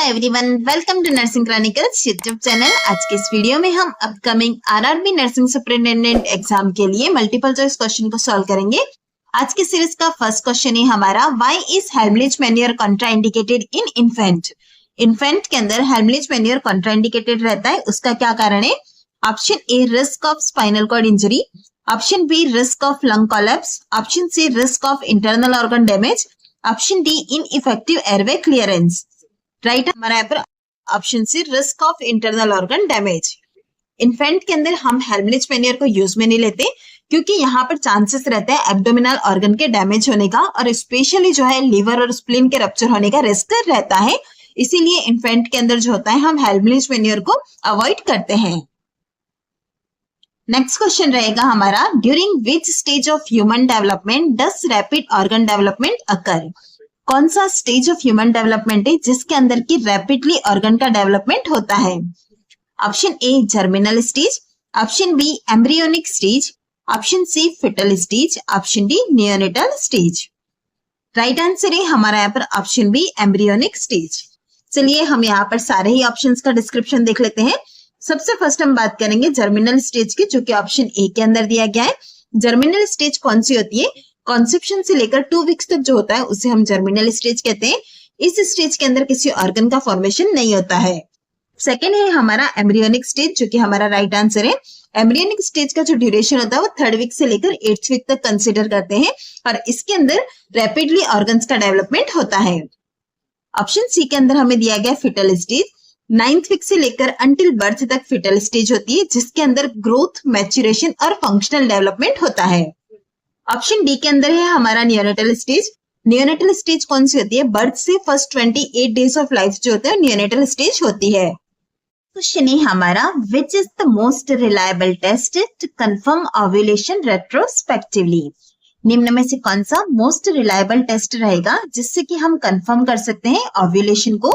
Everyone, welcome to nursing chronicles YouTube channel. आज के इस वीडियो में हम upcoming RRB nursing superintendent exam के लिए मल्टीपल चॉइस क्वेश्चन को सॉल्व करेंगे। आज के सीरीज का फर्स्ट क्वेश्चन है हमारा, why is Heimlich manoeuvre contraindicated in infant. Infant के अंदर हेल्मलिच मैन्योर कॉन्ट्राइंडिकेटेड रहता है, उसका क्या कारण है? Option A risk of spinal cord injury, option B risk of lung collapse, option C risk of internal organ damage, option D ineffective airway clearance. Right हमारा यहाँ पर option C risk of internal organ damage. Infant के अंदर हम हेल्मलिच manure को use में नहीं लेते क्योंकि यहाँ पर चांसेस रहते हैं एब्डोमिनल ऑर्गन के डैमेज होने का और स्पेशली जो है लीवर और स्प्लीन के रप्चर होने का रिस्क रहता है। इसीलिए इन्फेंट के अंदर जो होता है हम हेल्मलिच मैन्योर को अवॉइड करते हैं। नेक्स्ट क्वेश्चन रहेगा हमारा, during which stage of human development does rapid organ development occur. कौन सा स्टेज ऑफ ह्यूमन डेवलपमेंट है जिसके अंदर की रैपिडली ऑर्गन का डेवलपमेंट होता है? Option A germinal stage, option B embryonic stage, option C fetal stage, option D neonatal stage. Right answer है हमारा यहाँ पर ऑप्शन बी एम्ब्रियोनिक स्टेज। चलिए हम यहाँ पर सारे ही ऑप्शंस का डिस्क्रिप्शन देख लेते हैं। सबसे फर्स्ट हम बात करेंगे जर्मिनल स्टेज की, जो कि ऑप्शन ए के अंदर दिया गया है। जर्मिनल स्टेज कौन सी होती है? कॉन्सेप्शन से लेकर 2 वीक्स तक जो होता है उसे हम जर्मिनल स्टेज कहते हैं। इस स्टेज के अंदर किसी ऑर्गन का फॉर्मेशन नहीं होता है। सेकेंड है हमारा एम्ब्रियोनिक स्टेज, जो कि हमारा राइट आंसर है। एम्ब्रियोनिक स्टेज का जो ड्यूरेशन होता है वो 3rd वीक से लेकर 8th वीक तक कंसिडर करते हैं और इसके अंदर रैपिडली ऑर्गन्स का डेवलपमेंट होता है। ऑप्शन सी के अंदर हमें दिया गया फिटल स्टेज। 9th वीक से लेकर अंटिल बर्थ तक फिटल स्टेज होती है, जिसके अंदर ग्रोथ, मैच्योरेशन और फंक्शनल डेवलपमेंट होता है। ऑप्शन डी के अंदर है हमारा नियोनेटल स्टेज। नियोनेटल स्टेज कौन सी होती है? बर्थ से फर्स्ट 28 डेज ऑफ लाइफ जो होता है नियोनेटल स्टेज होती है। क्वेश्चन है हमारा, which is the most reliable test to confirm ovulation retrospectively. निम्न में से कौन सा मोस्ट रिलायबल टेस्ट रहेगा जिससे कि हम कंफर्म कर सकते हैं ओव्यूलेशन को?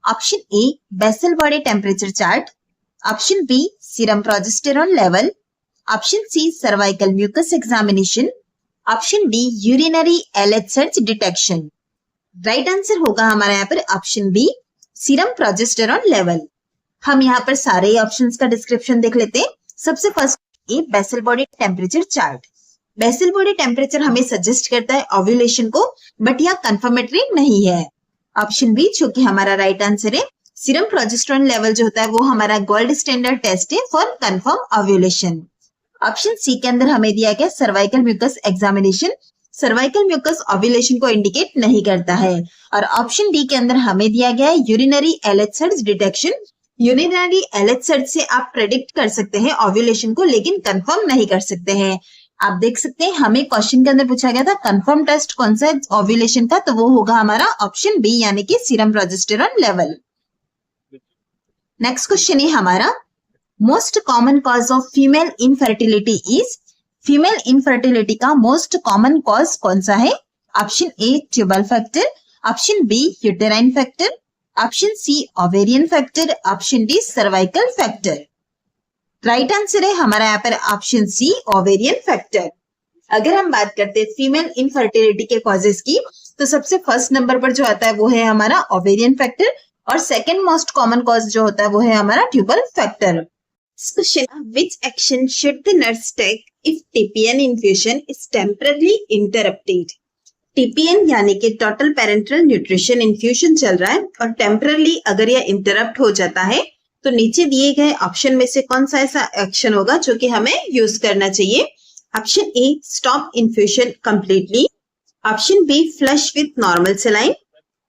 Option A basal body temperature chart, option B serum progesterone level, option C cervical mucus examination, option D urinary LH surge detection. Right answer होगा हमारा यहाँ पर option B serum progesterone level. हम यहाँ पर सारे ऑप्शंस का डिस्क्रिप्शन देख लेते हैं। सबसे first A basal body temperature chart. Basal body temperature हमें सजेस्ट करता है ओव्यूलेशन को, बट यह कंफर्मेटरी नहीं है। ऑप्शन बी जो कि हमारा राइट आंसर है, सीरम प्रोजेस्टेरॉन लेवल जो होता है वो हमारा गोल्ड स्टैंडर्ड टेस्ट है for confirm ovulation. Option C के अंदर हमें दिया गया cervical mucus examination. Cervical mucus ovulation को इंडिकेट नहीं करता है। और ऑप्शन डी के अंदर हमें दिया गया है urinary LH surge detection. Urinary LH search से आप प्रेडिक्ट कर सकते हैं ओव्यूलेशन को, लेकिन कंफर्म नहीं कर सकते हैं। आप देख सकते हैं हमें क्वेश्चन के अंदर पूछा गया था कंफर्म टेस्ट कौन सा है ओव्यूलेशन का, तो वो होगा हमारा ऑप्शन बी यानी कि serum progesterone level. Next question है हमारा, most common cause of female infertility is. Female infertility का मोस्ट कॉमन कॉज कौन सा है? Option A tubal factor, option B uterine factor, option C ovarian factor, option D cervical factor. Right answer है हमारा यहाँ पर ऑप्शन सी ओवेरियन फैक्टर। अगर हम बात करते हैं फीमेल इनफर्टिलिटी के कॉजेस की, तो सबसे फर्स्ट नंबर पर जो आता है वो है हमारा ओवेरियन फैक्टर और सेकेंड मोस्ट कॉमन कॉज जो होता है वो है हमारा tubal factor. Question, which action should the nurse take if TPN infusion is temporarily interrupted? TPN यानी कि टोटल पेरेंटल न्यूट्रिशन इन्फ्यूजन चल रहा है और टेम्परली अगर यह इंटरप्ट हो जाता है तो नीचे दिए गए ऑप्शन में से कौन सा ऐसा एक्शन होगा जो कि हमें यूज करना चाहिए? Option A stop infusion completely, option B flush with normal saline,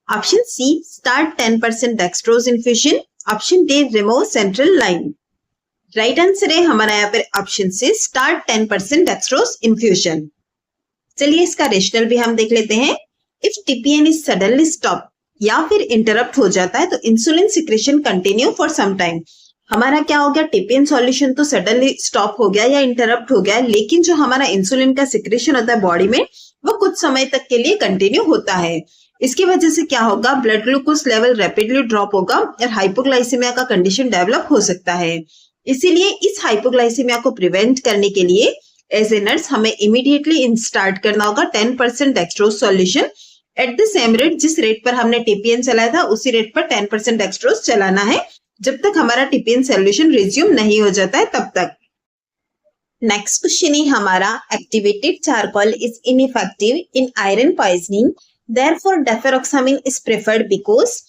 option C start 10% dextrose infusion, option D remove central line. Right answer है हमारा यहाँ पर ऑप्शन से स्टार्ट 10% डेक्सट्रोज इन्फ्यूजन। चलिए इसका रेशनल भी हम देख लेते हैं। If TPN is suddenly stop या फिर इंटरप्ट हो जाता है तो insulin secretion continue for some time. हमारा क्या हो गया, टीपीएन सॉल्यूशन तो सडनली स्टॉप हो गया या इंटरप्ट हो गया, लेकिन जो हमारा इंसुलिन का सिक्रेशन होता है बॉडी में वो कुछ समय तक के लिए कंटिन्यू होता है। इसकी वजह से क्या होगा, blood glucose level rapidly drop होगा और हाइपोग्लाइसेमिया का कंडीशन डेवलप हो सकता है। इसीलिए इस हाइपोग्लाइसेमिया को प्रिवेंट करने के लिए एज ए नर्स हमें इमीडिएटली स्टार्ट करना होगा 10% dextrose solution at the same rate, जिस रेट पर हमने टीपीएन चलाया था उसी रेट पर 10% डेक्सट्रोज चलाना है जब तक हमारा टीपीएन सॉल्यूशन रिज्यूम नहीं हो जाता है तब तक। नेक्स्ट क्वेश्चन है हमारा, activated charcoal is ineffective in iron poisoning, therefore deferoxamine is preferred because.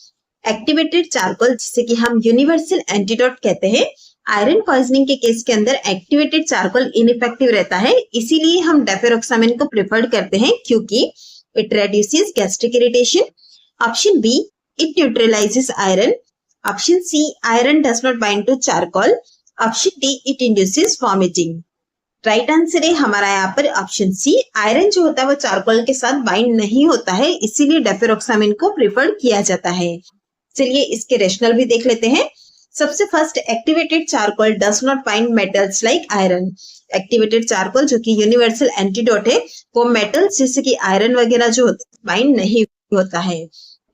Activated charcoal, जिसे कि हम यूनिवर्सल एंटीडोट कहते हैं, आयरन पॉइजनिंग के केस के अंदर एक्टिवेटेड चारकोल इनइफेक्टिव रहता है, इसीलिए हम डेफेरोक्सामिन को प्रेफर्ड करते हैं क्योंकि it reduces gastric irritation. Option B, it neutralizes iron. Option C, iron does not bind to charcoal. Option D, it induces vomiting. Right answer है हमारा यहाँ पर ऑप्शन सी, आयरन जो होता है वो चारकोल के साथ बाइंड नहीं होता है, इसीलिए डेफेरोक्सामिन को प्रिफर किया जाता है। चलिए इसके रेशनल भी देख लेते हैं। सबसे first, activated charcoal does not bind metals like iron. Activated charcoal जो कि यूनिवर्सल एंटीडोट है, वो मेटल्स जैसे कि आयरन वगैरह जो बाइंड नहीं होता है।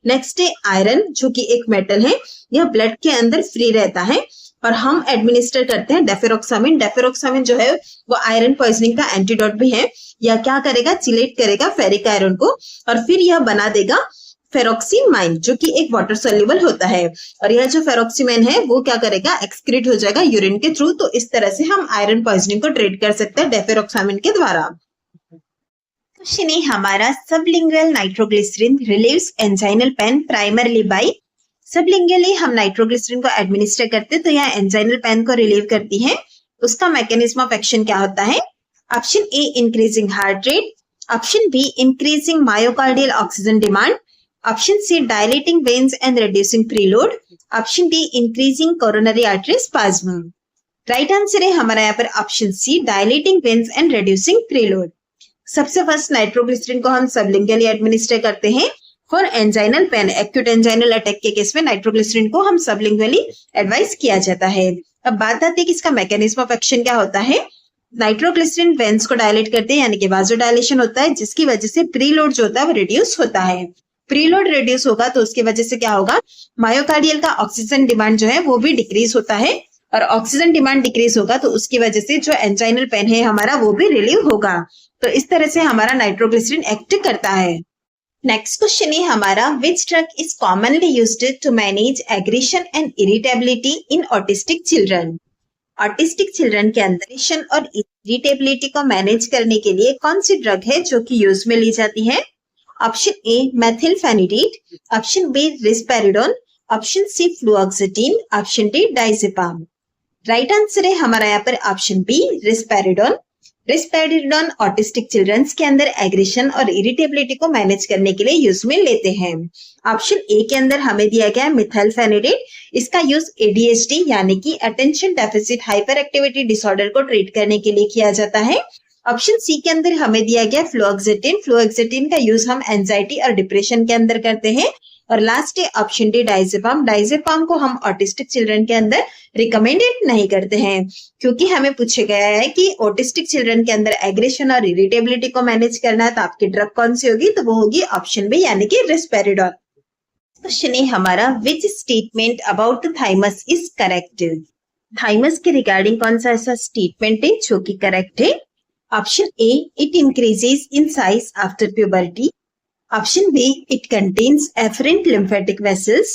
नेक्स्ट है आयरन, जो कि एक मेटल है, यह ब्लड के अंदर फ्री रहता है और हम एडमिनिस्टर करते हैं डेफेरोक्सामिन। डेफेरोक्सामिन जो है वो आयरन पॉइजनिंग का एंटीडोट भी है। यह क्या करेगा, चिलेट करेगा फेरिक आयरन को और फिर यह बना देगा फेरोक्सीमाइन, जो कि एक वाटर सोल्यूबल होता है। और यह जो फेरोक्सीमाइन है वो क्या करेगा, एक्सक्रीट हो जाएगा यूरिन के थ्रू। तो इस तरह से हम आयरन पॉइजनिंग को ट्रीट कर सकते हैं डेफेरोक्सामिन के द्वारा। क्वेश्चन है हमारा, sublingual nitroglycerin relieves anginal pain primarily by. Sublingually हम नाइट्रोग्लिसरीन को एडमिनिस्टर करते हैं तो यह एंजाइनल पेन को रिलीव करती है। उसका मैकेनिज्म ऑफ एक्शन क्या होता है? Option A, increasing heart rate. Option B, increasing myocardial oxygen demand. Option C, dilating veins and reducing preload. Option D, increasing coronary artery spasm. Right answer है हमारा यहाँ पर option C, dilating veins and reducing preload. सबसे first nitroglycerin को हम sublingually administer करते हैं for anginal pain. Acute anginal attack के केस में नाइट्रोग्लिसरीन को हम सबलिंगुअली एडवाइस किया जाता है। अब बात आती है कि इसका मैकेनिज्म ऑफ एक्शन क्या होता है। नाइट्रोग्लिसरीन वेन्स को डायलेट करते हैं, यानी कि वाजोडायलेशन होता है, जिसकी वजह से प्रीलोड जो होता है वो रिड्यूस होता है। प्रीलोड रिड्यूस होगा तो उसकी वजह से क्या होगा, मायोकार्डियल का ऑक्सीजन डिमांड जो है वो भी डिक्रीज होता है और ऑक्सीजन डिमांड डिक्रीज होगा तो उसकी वजह से जो एंजाइनल पेन है हमारा वो भी रिलीव होगा। तो इस तरह से हमारा नाइट्रोग्लिसरीन एक्ट करता है। नेक्स्ट क्वेश्चन है हमारा, which drug is commonly used to manage aggression and irritability in autistic children. Autistic children के अंदर एग्रेशन और इरिटेबिलिटी को मैनेज करने के लिए कौन सी ड्रग है जो कि यूज में ली जाती है? Option A, methylphenidate. Option B, risperidone. Option C, fluoxetine. Option D, diazepam. Right answer है हमारा यहाँ पर option B, risperidone. Risperidone autistic childrens के अंदर एग्रेशन और इरिटेबिलिटी को मैनेज करने के लिए यूज में लेते हैं। ऑप्शन ए के अंदर हमें दिया गया है मेथिलफेनिडेट। इसका यूज एडीएचडी यानी कि attention deficit hyper activity disorder को ट्रीट करने के लिए किया जाता है। ऑप्शन सी के अंदर हमें दिया गया फ्लुओक्सेटिन। फ्लुओक्सेटिन का यूज हम एंजाइटी और डिप्रेशन के अंदर करते हैं। और लास्ट है ऑप्शन डी, डाइजेपाम। डाइजेपाम को हम ऑटिस्टिक चिल्ड्रन के अंदर रिकमेंडेड नहीं करते हैं क्योंकि हमें पूछा गया है कि ऑटिस्टिक चिल्ड्रन के अंदर एग्रेशन और इरिटेबिलिटी को मैनेज करना है तो आपकी ड्रग कौन सी होगी, तो वो होगी ऑप्शन बी यानी कि रिस्पेरिडोन। क्वेश्चन है हमारा, which statement about the thymus is correct. Thymus के रिगार्डिंग कौन सा ऐसा स्टेटमेंट है जो कि करेक्ट है? Option A, it increases in size after puberty. Option B, it contains afferent lymphatic vessels.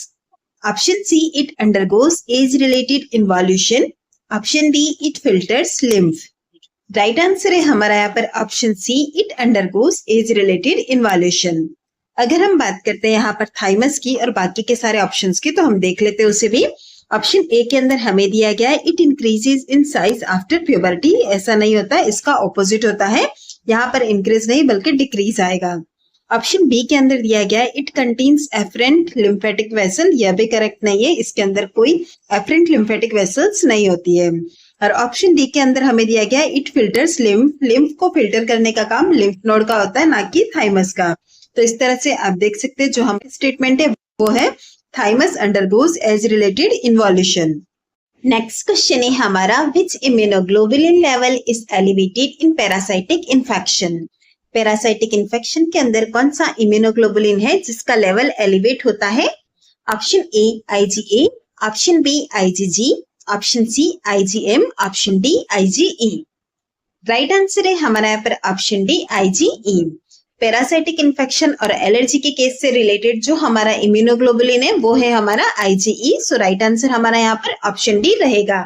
Option C, it undergoes age-related involution. Option D, it filters lymph. Right answer है हमारा यहाँ पर option C, it undergoes age-related involution. अगर हम बात करते हैं यहाँ पर थाइमस की और बाकी के सारे ऑप्शंस की तो हम देख लेते हैं उसे भी। ऑप्शन ए के अंदर हमें दिया गया है it increases in size after puberty. ऐसा नहीं होता है, इसका ऑपोजिट होता है। यहाँ पर इंक्रीज नहीं बल्कि डिक्रीज आएगा। ऑप्शन बी के अंदर दिया गया है it contains afferent lymphatic vessel. यह भी करेक्ट नहीं है, इसके अंदर कोई एफरेंट लिम्फेटिक वेसल्स नहीं होती है। और ऑप्शन डी के अंदर हमें दिया गया है इट फिल्टर्स लिम्फ। लिम्फ को फिल्टर करने का काम लिम्फ नोड का होता है, ना कि थाइमस का। तो इस तरह से आप देख सकते हैं जो हम स्टेटमेंट है वो है thymus undergoes age-related involution. Next question है हमारा, which immunoglobulin level is elevated in parasitic infection? Parasitic infection के अंदर कौन सा immunoglobulin है जिसका लेवल एलिवेट होता है? Option A, IgA। Option B, IgG। Option C, IgM। Option D, IgE। Right answer है हमारा यहाँ पर option D, IgE। Parasitic infection और एलर्जी के केस से रिलेटेड जो हमारा इम्यूनोग्लोबुलिन है वो है हमारा IgE। सो राइट आंसर हमारा यहाँ पर ऑप्शन डी रहेगा।